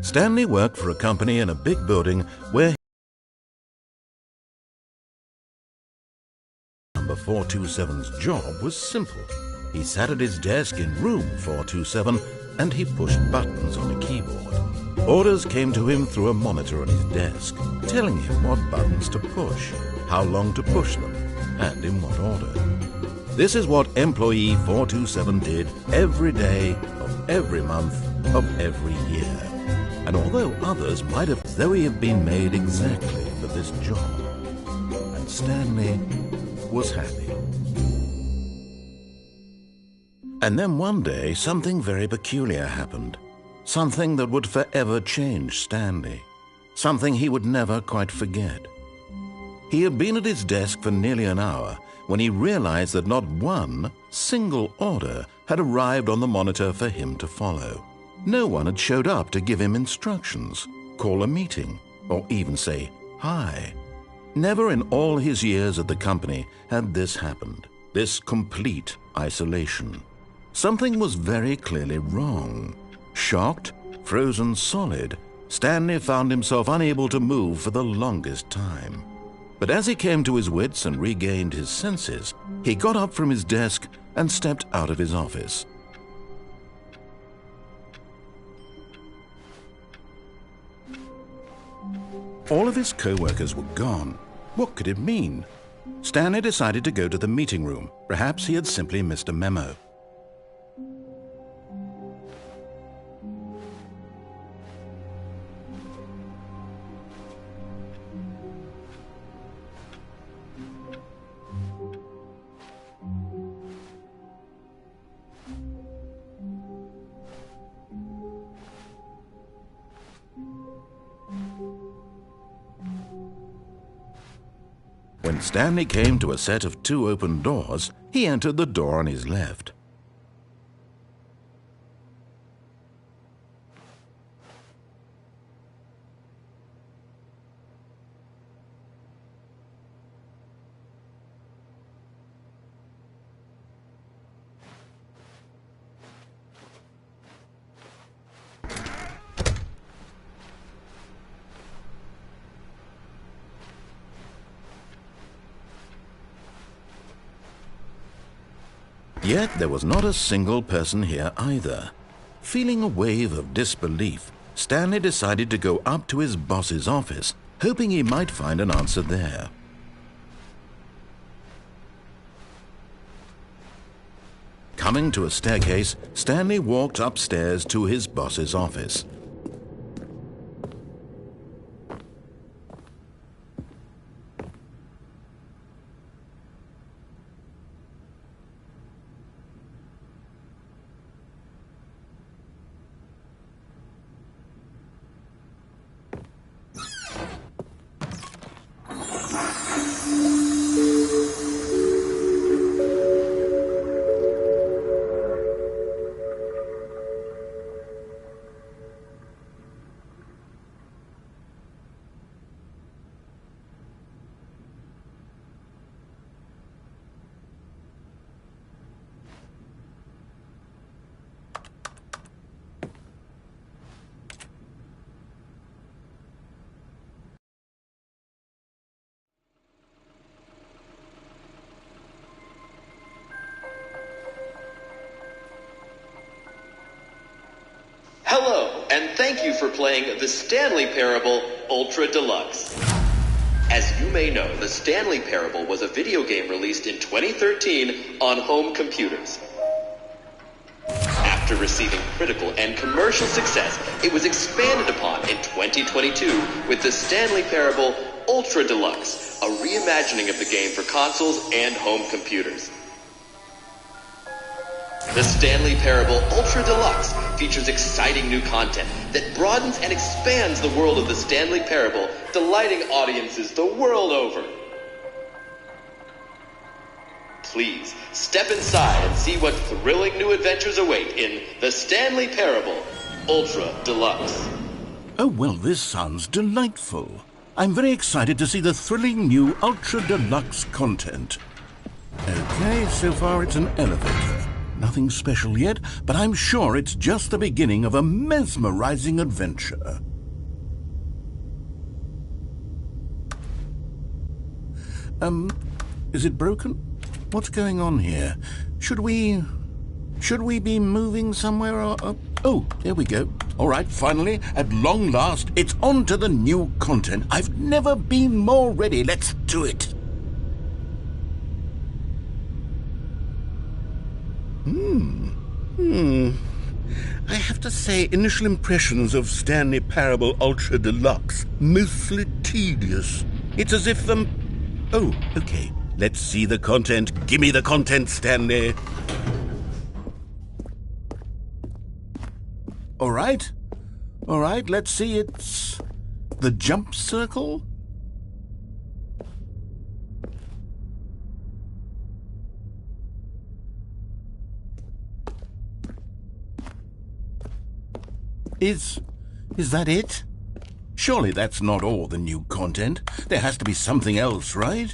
Stanley worked for a company in a big building where number 427's job was simple. He sat at his desk in room 427 and he pushed buttons on a keyboard. Orders came to him through a monitor on his desk, telling him what buttons to push, how long to push them, and in what order. This is what employee 427 did every day of every month of every year. And although others might have, though he had been made exactly for this job, and Stanley was happy. And then one day, something very peculiar happened. Something that would forever change Stanley. Something he would never quite forget. He had been at his desk for nearly an hour when he realized that not one single order had arrived on the monitor for him to follow. No one had showed up to give him instructions, call a meeting, or even say hi. Never in all his years at the company had this happened, this complete isolation. Something was very clearly wrong. Shocked, frozen solid, Stanley found himself unable to move for the longest time. But as he came to his wits and regained his senses, he got up from his desk and stepped out of his office. All of his co-workers were gone. What could it mean? Stanley decided to go to the meeting room. Perhaps he had simply missed a memo. When Stanley came to a set of 2 open doors, he entered the door on his left. Yet there was not a single person here either. Feeling a wave of disbelief, Stanley decided to go up to his boss's office, hoping he might find an answer there. Coming to a staircase, Stanley walked upstairs to his boss's office. Hello, and thank you for playing The Stanley Parable Ultra Deluxe. As you may know, The Stanley Parable was a video game released in 2013 on home computers. After receiving critical and commercial success, it was expanded upon in 2022 with The Stanley Parable Ultra Deluxe, a reimagining of the game for consoles and home computers. The Stanley Parable Ultra Deluxe features exciting new content that broadens and expands the world of the Stanley Parable, delighting audiences the world over. Please step inside and see what thrilling new adventures await in The Stanley Parable Ultra Deluxe. Oh, well, this sounds delightful. I'm very excited to see the thrilling new Ultra Deluxe content. Okay, so far it's an elevator. Nothing special yet, but I'm sure it's just the beginning of a mesmerizing adventure. Is it broken? What's going on here? Should we be moving somewhere or... Oh, there we go. All right, finally, at long last, it's on to the new content. I've never been more ready. Let's do it. I have to say, initial impressions of Stanley Parable Ultra Deluxe, mostly tedious. It's as if the... Oh, okay. Let's see the content. Gimme the content, Stanley. All right, let's see. It's the jump circle. Is that it? Surely that's not all the new content. There has to be something else, right?